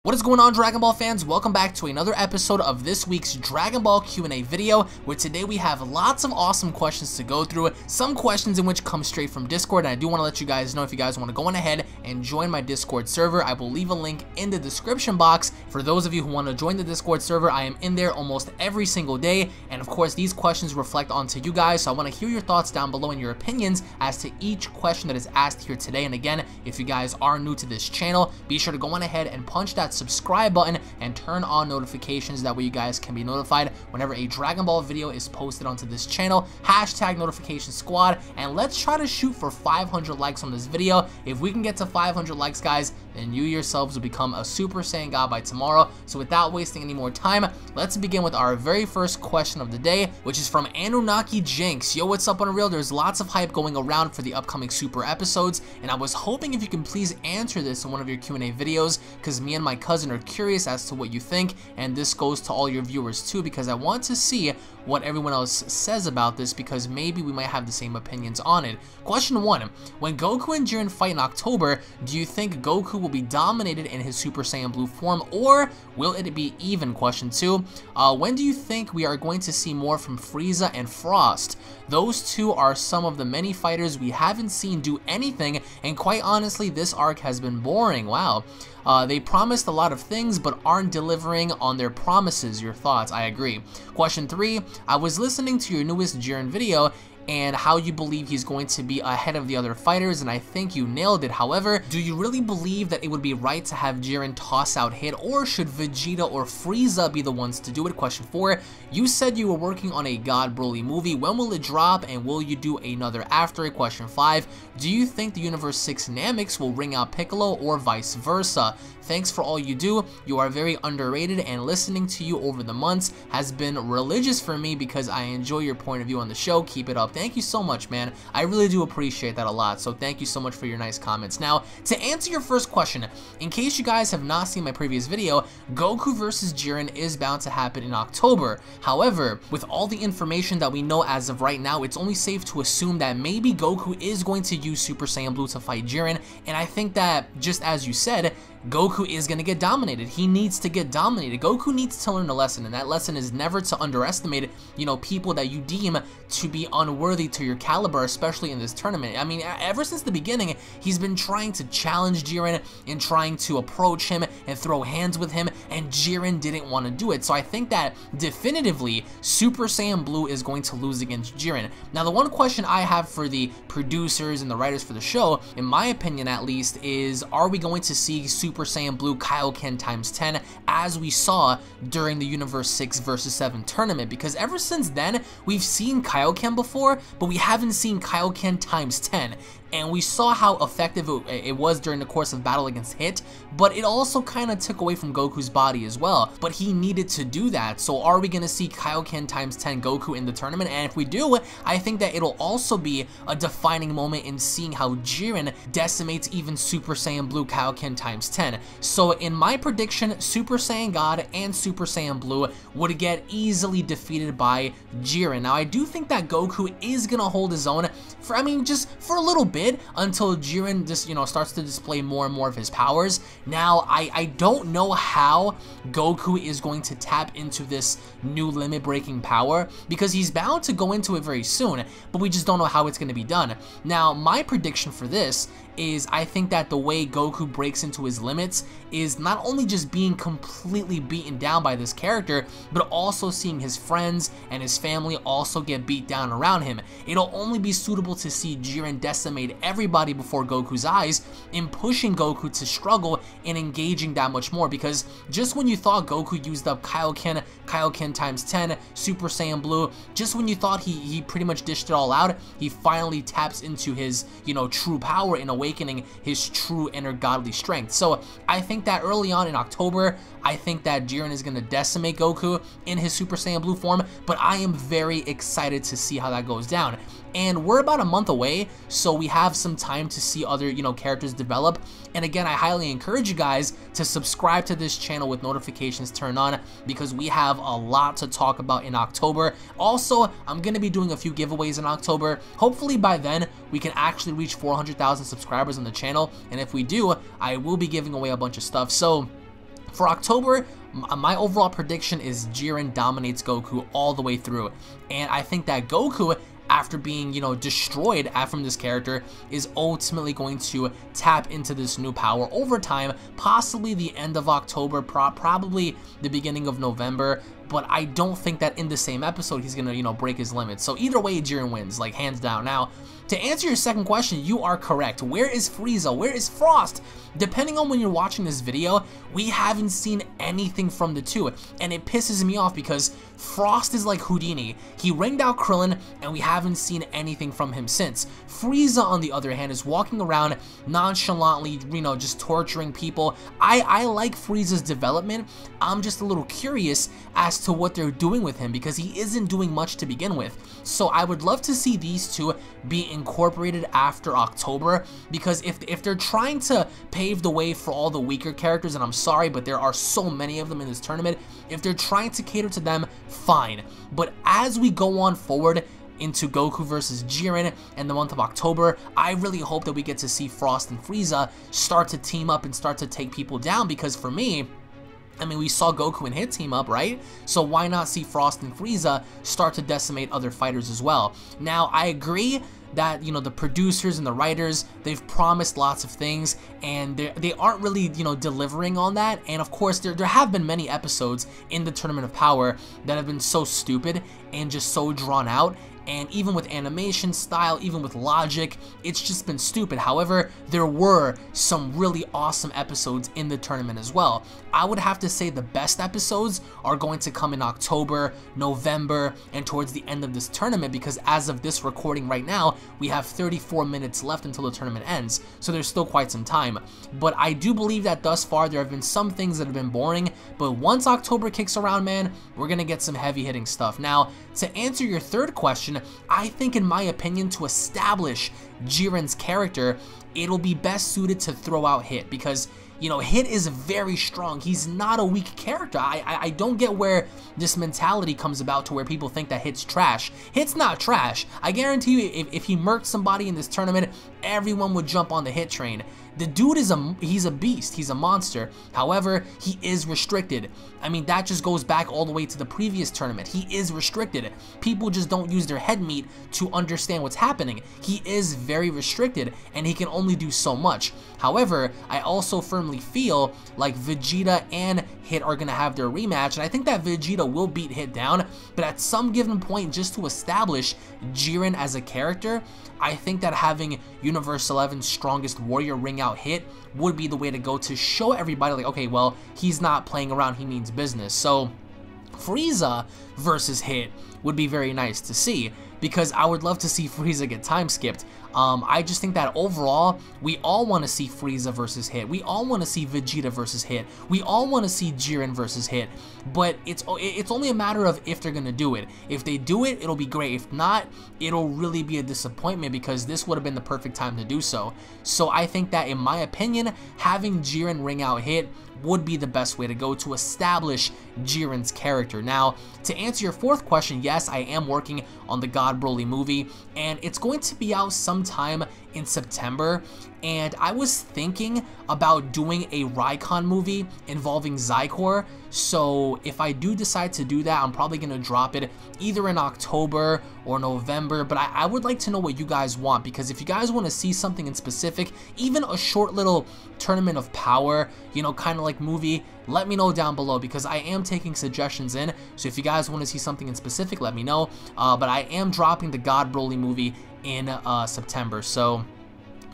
What is going on, Dragon Ball fans? Welcome back to another episode of this week's Dragon Ball Q&A video, where today we have lots of awesome questions to go through, some questions in which come straight from Discord, and I do want to let you guys know if you guys want to go on ahead and join my Discord server. I will leave a link in the description box. For those of you who want to join the Discord server, I am in there almost every single day, and of course these questions reflect onto you guys, so I want to hear your thoughts down below and your opinions as to each question that is asked here today. And again, if you guys are new to this channel, be sure to go on ahead and punch that subscribe button and turn on notifications. That way you guys can be notified whenever a Dragon Ball video is posted onto this channel. Hashtag notification squad, and let's try to shoot for 500 likes on this video. If we can get to 500 likes, guys, then you yourselves will become a Super Saiyan God by tomorrow. So without wasting any more time, let's begin with our very first question of the day, which is from Anunnaki Jinx. Yo, what's up, Unreal? There's lots of hype going around for the upcoming Super episodes, and I was hoping if you can please answer this in one of your Q&A videos, because me and my cousin are curious as to what you think, and this goes to all your viewers too, because I want to see what everyone else says about this, because maybe we might have the same opinions on it. Question 1. When Goku and Jiren fight in October, do you think Goku will be dominated in his Super Saiyan Blue form, or will it be even? Question 2. When do you think we are going to see more from Frieza and Frost? Those two are some of the many fighters we haven't seen do anything, and quite honestly, this arc has been boring. Wow. They promised a lot of things but aren't delivering on their promises. Your thoughts? I agree. Question 3. I was listening to your newest Jiren video and how you believe he's going to be ahead of the other fighters, and I think you nailed it. However, do you really believe that it would be right to have Jiren toss out hit, or should Vegeta or Frieza be the ones to do it? Question 4. You said you were working on a God Broly movie. When will it drop, and will you do another after it? Question 5. Do you think the Universe 6 Namex will ring out Piccolo, or vice versa? Thanks for all you do. You are very underrated, and listening to you over the months has been religious for me because I enjoy your point of view on the show. Keep it up. Thank you so much, man. I really do appreciate that a lot, so thank you so much for your nice comments. Now, to answer your first question, in case you guys have not seen my previous video, Goku versus Jiren is bound to happen in October. However, with all the information that we know as of right now, it's only safe to assume that maybe Goku is going to use Super Saiyan Blue to fight Jiren, and I think that, just as you said, Goku is going to get dominated. He needs to get dominated. Goku needs to learn a lesson, and that lesson is never to underestimate, people that you deem to be unworthy to your caliber, especially in this tournament. I mean, ever since the beginning, he's been trying to challenge Jiren and trying to approach him and throw hands with him, and Jiren didn't want to do it. So I think that definitively Super Saiyan Blue is going to lose against Jiren. Now, the one question I have for the producers and the writers for the show, in my opinion at least, is are we going to see Super Saiyan Blue Kaioken times 10 as we saw during the Universe 6 vs 7 tournament? Because ever since then, we've seen Kaioken before, but we haven't seen Kaioken times 10. And we saw how effective it was during the course of battle against Hit, but it also kind of took away from Goku's body as well. But he needed to do that. So are we going to see Kaioken times 10 Goku in the tournament? And if we do, I think that it'll also be a defining moment in seeing how Jiren decimates even Super Saiyan Blue Kaioken times 10. So in my prediction, Super Saiyan God and Super Saiyan Blue would get easily defeated by Jiren. Now, I do think that Goku is going to hold his own for, just for a little bit, until Jiren just, starts to display more and more of his powers. Now, I don't know how Goku is going to tap into this new limit-breaking power, because he's bound to go into it very soon, but we just don't know how it's going to be done. Now, my prediction for this is I think that the way Goku breaks into his limits is not only just being completely beaten down by this character, but also seeing his friends and his family also get beat down around him. It'll only be suitable to see Jiren decimate everybody before Goku's eyes, in pushing Goku to struggle and engaging that much more, because just when you thought Goku used up Kaioken times 10, Super Saiyan Blue, just when you thought he pretty much dished it all out, he finally taps into his, true power in awakening his true inner godly strength. So I think that early on in October, I think that Jiren is going to decimate Goku in his Super Saiyan Blue form, but I am very excited to see how that goes down. And we're about a month away, so we have some time to see other, characters develop. And again, I highly encourage you guys to subscribe to this channel with notifications turned on, because we have a lot to talk about in October. Also, I'm going to be doing a few giveaways in October. Hopefully by then, we can actually reach 400,000 subscribers on the channel. And if we do, I will be giving away a bunch of stuff. So For October, my overall prediction is Jiren dominates Goku all the way through, and I think that Goku, after being, destroyed from this character, is ultimately going to tap into this new power over time, possibly the end of October, probably the beginning of November, but I don't think that in the same episode he's gonna, break his limits. So either way, Jiren wins, like hands down. Now, to answer your second question, you are correct. Where is Frieza? Where is Frost? Depending on when you're watching this video, we haven't seen anything from the two, and it pisses me off because Frost is like Houdini. He ringed out Krillin, and we haven't seen anything from him since. Frieza, on the other hand, is walking around nonchalantly, just torturing people. I like Frieza's development. I'm just a little curious as to what they're doing with him because he isn't doing much to begin with. So I would love to see these two be incorporated after October, because if they're trying to pave the way for all the weaker characters, and I'm sorry, but there are so many of them in this tournament, if they're trying to cater to them, fine. But as we go on forward into Goku versus Jiren in the month of October, I really hope that we get to see Frost and Frieza start to team up and start to take people down, because for me, I mean, we saw Goku and Hit team up, right? So why not see Frost and Frieza start to decimate other fighters as well? Now, I agree that, the producers and the writers, they've promised lots of things, and they aren't really, delivering on that. And of course, there have been many episodes in the Tournament of Power that have been so stupid and just so drawn out. And even with animation style, even with logic, it's just been stupid. However, there were some really awesome episodes in the tournament as well. I would have to say the best episodes are going to come in October, November, and towards the end of this tournament, because as of this recording right now, we have 34 minutes left until the tournament ends, so there's still quite some time. But I do believe that thus far there have been some things that have been boring, but once October kicks around, man, we're gonna get some heavy hitting stuff. Now, to answer your third question, I think, in my opinion, to establish Jiren's character, it'll be best suited to throw out Hit, because Hit is very strong. He's not a weak character. I don't get where this mentality comes about to where people think that Hit's trash. Hit's not trash. I guarantee you, if he murked somebody in this tournament, everyone would jump on the Hit train. The dude he's a beast, he's a monster. However, he is restricted. I mean, that just goes back all the way to the previous tournament. He is restricted. People just don't use their head meat to understand what's happening. He is very restricted, and he can only do so much. However, I also firmly feel like Vegeta and Hit are gonna have their rematch, and I think that Vegeta will beat Hit down, but at some given point, just to establish Jiren as a character, I think that having Universe 11's strongest warrior ring out Hit would be the way to go, to show everybody, like, okay, well, he's not playing around, he means business. So Frieza versus Hit would be very nice to see, because I would love to see Frieza get time skipped. I just think that overall, we all want to see Frieza versus Hit. We all want to see Vegeta versus Hit. We all want to see Jiren versus Hit. But it's only a matter of if they're going to do it. If they do it, it'll be great. If not, it'll really be a disappointment, because this would have been the perfect time to do so. So I think that, in my opinion, having Jiren ring out Hit would be the best way to go to establish Jiren's character. Now, to answer your fourth question, yes, I am working on the God Broly movie, and it's going to be out sometime in September, and I was thinking about doing a Raikon movie involving Zycor. So if I do decide to do that, I'm probably going to drop it either in October or November, but I would like to know what you guys want, because if you guys want to see something in specific, even a short little Tournament of Power, kind of like movie, let me know down below, because I am taking suggestions in. So if you guys want to see something in specific, let me know. But I am dropping the God Broly movie in September. So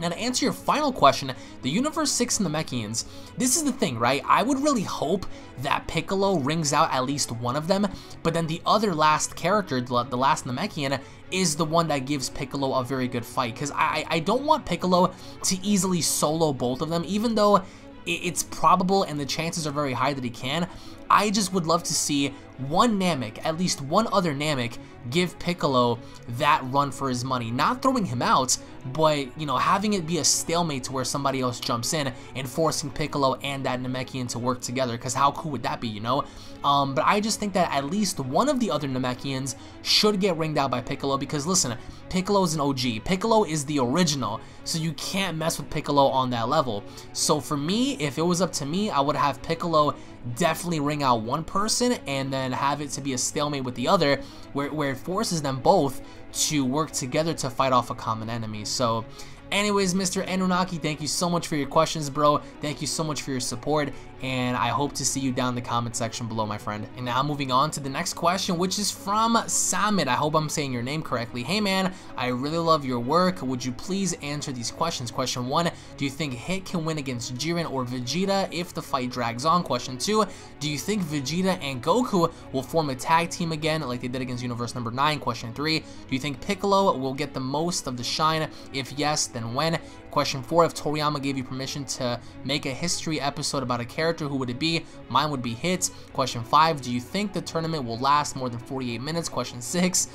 now, to answer your final question, the Universe 6 and the Namekians, this is the thing, right? I would really hope that Piccolo rings out at least one of them, but then the other last character, the last Namekian, is the one that gives Piccolo a very good fight, because I don't want Piccolo to easily solo both of them, even though it's probable and the chances are very high that he can. I just would love to see one Namek, at least one other Namek, give Piccolo that run for his money. Not throwing him out, but, you know, having it be a stalemate to where somebody else jumps in and forcing Piccolo and that Namekian to work together, because how cool would that be, you know? But I just think that at least one of the other Namekians should get ringed out by Piccolo, because listen, Piccolo's an OG. Piccolo is the original, so you can't mess with Piccolo on that level. So for me, if it was up to me, I would have Piccolo definitely ring out one person and then have it to be a stalemate with the other, where it forces them both to work together to fight off a common enemy. So anyways, Mr. Anunnaki, thank you so much for your questions, bro. Thank you so much for your support, and I hope to see you down in the comment section below, my friend. And now moving on to the next question, which is from Samit. I hope I'm saying your name correctly. Hey man, I really love your work. Would you please answer these questions? Question 1, do you think Hit can win against Jiren or Vegeta if the fight drags on? Question 2, do you think Vegeta and Goku will form a tag team again like they did against Universe number 9? Question 3, do you think Piccolo will get the most of the shine? If yes, then when? Question 4, if Toriyama gave you permission to make a history episode about a character, who would it be? Mine would be Hit. Question 5, do you think the tournament will last more than 48 minutes? Question 6,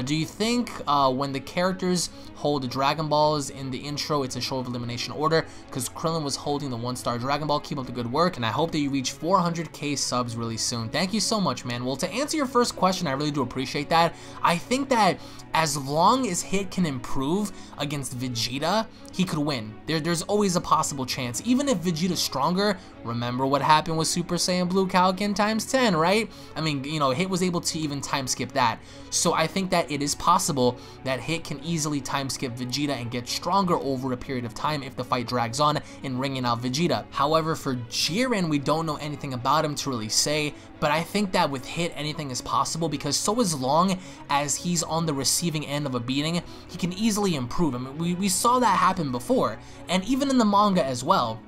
do you think when the characters hold the Dragon Balls in the intro, it's a show of elimination order? Because Krillin was holding the 1-star Dragon Ball. Keep up the good work, and I hope that you reach 400k subs really soon. Thank you so much, man. Well, to answer your first question, I really do appreciate that. I think that as long as Hit can improve against Vegeta, he could win. There's always a possible chance. Even if Vegeta's stronger, remember what happened with Super Saiyan Blue Kaioken times 10, right? I mean, you know, Hit was able to even time skip that. So I think that it is possible that Hit can easily time skip Vegeta and get stronger over a period of time if the fight drags on in ringing out Vegeta. However, for Jiren, we don't know anything about him to really say, but I think that with Hit, anything is possible, because so as long as he's on the receiving end of a beating, he can easily improve. I mean, we saw that happen before, and even in the manga as well.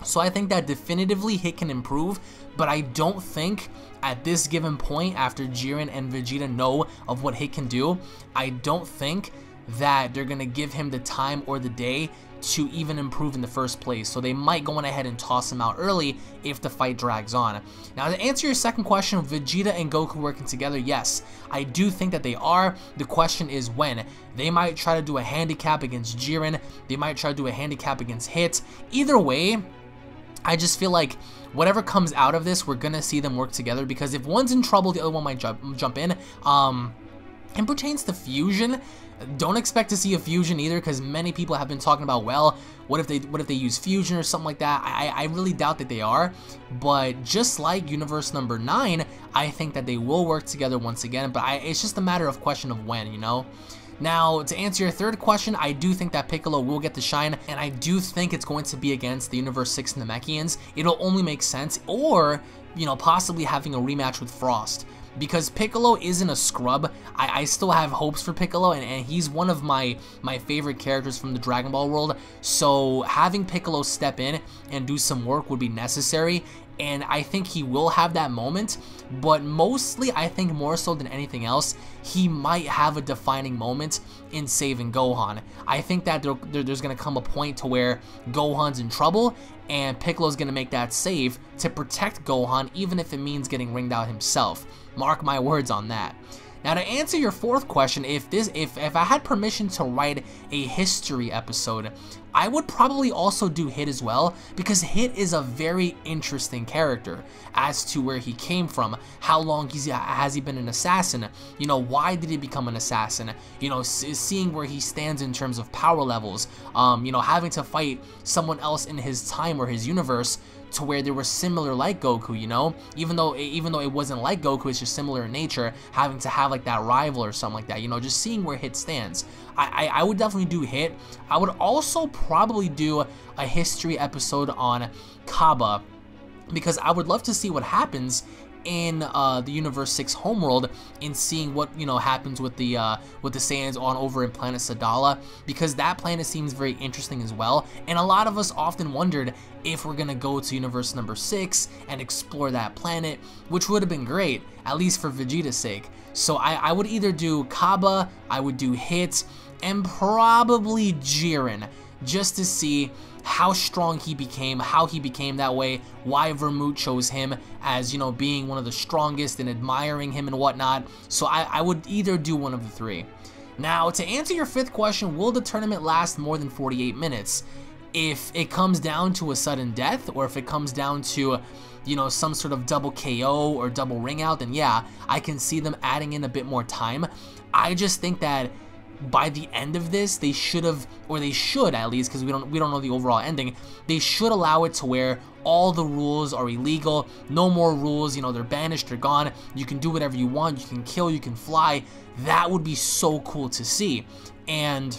So I think that definitively Hit can improve, but I don't think at this given point, after Jiren and Vegeta know of what Hit can do, I don't think that they're going to give him the time or the day to even improve in the first place. So they might go on ahead and toss him out early if the fight drags on. Now, to answer your second question, Vegeta and Goku working together, yes, I do think that they are. The question is when. They might try to do a handicap against Jiren. They might try to do a handicap against Hit. Either way, I just feel like whatever comes out of this, we're going to see them work together, because if one's in trouble, the other one might jump in. And pertains to fusion, don't expect to see a fusion either, because many people have been talking about, well, what if they use fusion or something like that. I really doubt that they are, but just like Universe number 9, I think that they will work together once again, but it's just a matter of question of when, you know. Now, to answer your third question, I do think that Piccolo will get the shine, and I do think it's going to be against the Universe 6 Namekians. It'll only make sense, or, you know, possibly having a rematch with Frost. Because Piccolo isn't a scrub. I still have hopes for Piccolo, and he's one of my favorite characters from the Dragon Ball world. So having Piccolo step in and do some work would be necessary, and I think he will have that moment. But mostly, I think more so than anything else, he might have a defining moment in saving Gohan. I think that there's going to come a point to where Gohan's in trouble, and Piccolo's going to make that save to protect Gohan, even if it means getting ringed out himself. Mark my words on that. Now, to answer your fourth question, if I had permission to write a history episode, I would probably also do Hit as well, because Hit is a very interesting character as to where he came from, how long has he been an assassin, you know, why did he become an assassin, you know, seeing where he stands in terms of power levels, you know, having to fight someone else in his time or his universe to where they were similar like Goku, you know, even though it wasn't like Goku, it's just similar in nature, having to have like that rival or something like that, you know, just seeing where Hit stands. I would definitely do Hit. I would also probably do a history episode on Kaba, because I would love to see what happens in the Universe 6 homeworld, in seeing what, you know, happens with the Saiyans on over in planet Sadala, because that planet seems very interesting as well, and a lot of us often wondered if we're gonna go to Universe number 6 and explore that planet, which would have been great, at least for Vegeta's sake. So I would either do Kaba, I would do Hit, and probably Jiren, just to see how strong he became, how he became that way, why Vermouth chose him as, you know, being one of the strongest and admiring him and whatnot. So I would either do one of the three. Now, to answer your fifth question, will the tournament last more than 48 minutes? If it comes down to a sudden death, or if it comes down to, you know, some sort of double KO or double ring out, then yeah, I can see them adding in a bit more time. I just think that by the end of this, they should have, or they should at least, because we don't know the overall ending, they should allow it to where all the rules are illegal, no more rules, you know, they're banished, they're gone, you can do whatever you want, you can kill, you can fly. That would be so cool to see. And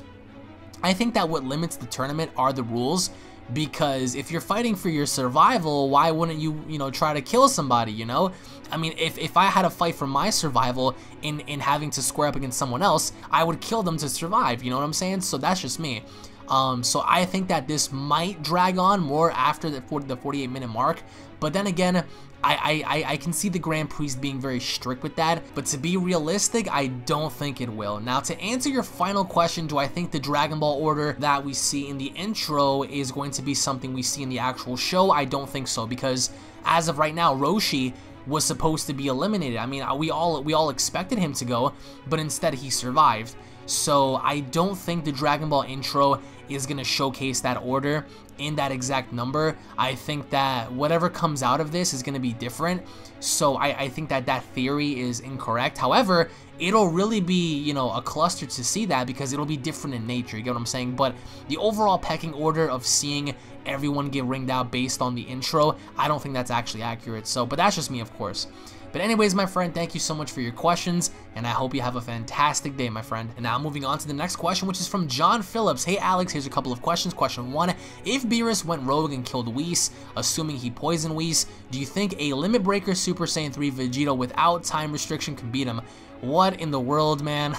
I think that what limits the tournament are the rules, because if you're fighting for your survival, why wouldn't you, you know, try to kill somebody, you know? I mean, if I had to fight for my survival in having to square up against someone else, I would kill them to survive, you know what I'm saying? So that's just me. So I think that this might drag on more after the 48-minute mark, but then again, I can see the Grand Prix being very strict with that, but to be realistic, I don't think it will. Now, to answer your final question, do I think the Dragon Ball order that we see in the intro is going to be something we see in the actual show? I don't think so, because as of right now, Roshi was supposed to be eliminated. I mean, we all expected him to go, but instead he survived. So I don't think the Dragon Ball intro is going to showcase that order in that exact number. I think that whatever comes out of this is going to be different. So I think that that theory is incorrect. However, it'll really be, you know, a cluster to see that, because it'll be different in nature, you get what I'm saying? But the overall pecking order of seeing everyone get ringed out based on the intro, I don't think that's actually accurate. So, but that's just me, of course. But anyways, my friend, thank you so much for your questions, and I hope you have a fantastic day, my friend. And now moving on to the next question, which is from John Phillips. Hey Alex, here's a couple of questions. Question 1, if BEERUS went rogue and killed Whis, assuming he poisoned Whis, do you think a Limit Breaker Super Saiyan 3 Vegito without time restriction can beat him? What in the world, man?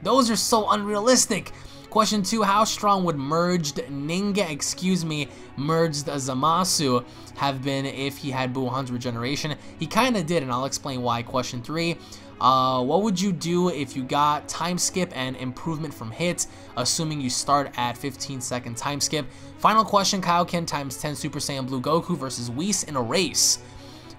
Those are so unrealistic. Question 2, how strong would merged Zamasu have been if he had Buuhan's regeneration? He kind of did, and I'll explain why. Question 3, what would you do if you got time skip and improvement from hits, assuming you start at 15-second time skip? Final question, Kaioken times 10 Super Saiyan Blue Goku versus Whis in a race.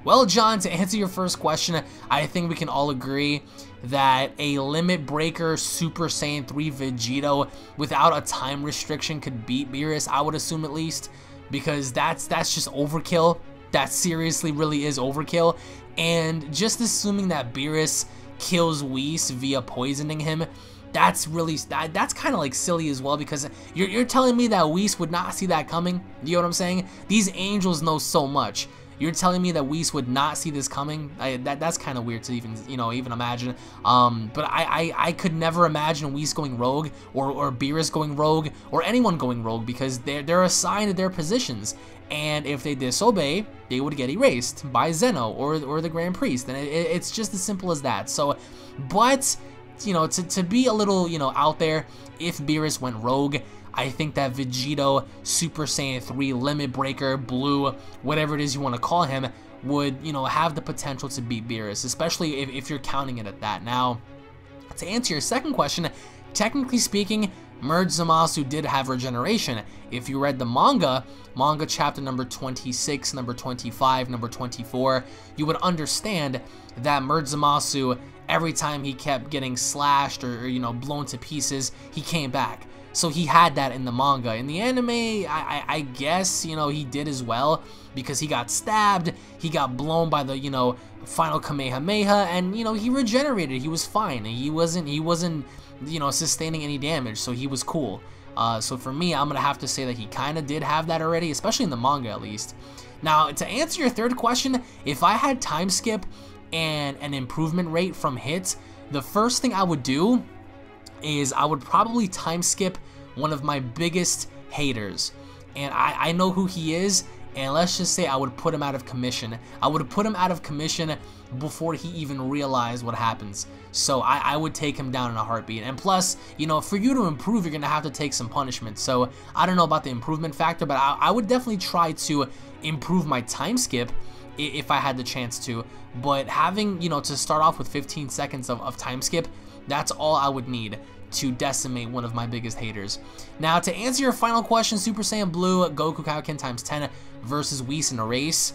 Well, John, to answer your first question, I think we can all agree that a Limit Breaker Super Saiyan 3 Vegito without a time restriction could beat BEERUS, I would assume at least, because that's just overkill. That seriously really is overkill. And just assuming that BEERUS kills Whis via poisoning him, that's really, that's kind of like silly as well, because you're telling me that Whis would not see that coming? You know what I'm saying? These angels know so much. You're telling me that Whis would not see this coming? That's kind of weird to even, you know, even imagine. But I could never imagine Whis going rogue, or BEERUS going rogue, or anyone going rogue, because they're assigned to their positions. And if they disobey, they would get erased by Zeno or the Grand Priest. And it's just as simple as that. So, but, you know, to be a little, you know, out there, if BEERUS went rogue, I think that Vegito, Super Saiyan 3, Limit Breaker, Blue, whatever it is you want to call him, would, you know, have the potential to beat BEERUS, especially if you're counting it at that. Now, to answer your second question, technically speaking, Merged Zamasu did have regeneration. If you read the manga chapter number 26, number 25, number 24, you would understand that Merged Zamasu, every time he kept getting slashed or, you know, blown to pieces, he came back. So he had that in the manga. In the anime, I guess, you know, he did as well, because he got stabbed, he got blown by the, you know, final Kamehameha, and, you know, he regenerated, he was fine, he wasn't, you know, sustaining any damage, so he was cool. So for me, I'm gonna have to say that he kind of did have that already, especially in the manga at least. Now, to answer your third question, if I had time skip and an improvement rate from hits, the first thing I would do is I would probably time skip one of my biggest haters, and I know who he is, and let's just say I would put him out of commission. I would put him out of commission before he even realized what happens. So I would take him down in a heartbeat. And plus, you know, for you to improve, you're gonna have to take some punishment. So I don't know about the improvement factor, but I would definitely try to improve my time skip if I had the chance to. But having, you know, to start off with 15 seconds of time skip, that's all I would need to decimate one of my biggest haters. Now, to answer your final question, Super Saiyan Blue, Goku Kaioken times 10 versus Whis in a race,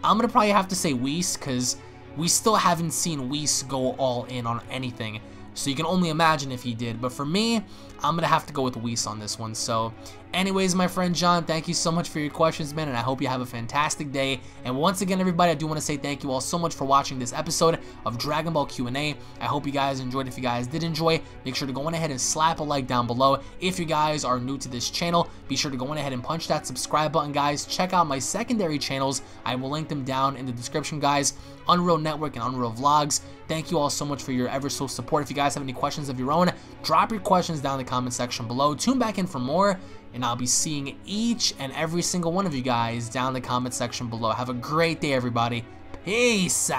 I'm gonna probably have to say Whis, because we still haven't seen Whis go all in on anything. So you can only imagine if he did. But for me, I'm going to have to go with Whis on this one. So anyways, my friend John, thank you so much for your questions, man, and I hope you have a fantastic day. And once again, everybody, I do want to say thank you all so much for watching this episode of Dragon Ball Q&A. I hope you guys enjoyed. If you guys did enjoy, make sure to go on ahead and slap a like down below. If you guys are new to this channel, be sure to go on ahead and punch that subscribe button, guys. Check out my secondary channels. I will link them down in the description, guys. Unreal Network and Unreal Vlogs. Thank you all so much for your ever so support. If you guys have any questions of your own, drop your questions down in the comment section below. Tune back in for more, and I'll be seeing each and every single one of you guys down in the comment section below. Have a great day, everybody. Peace.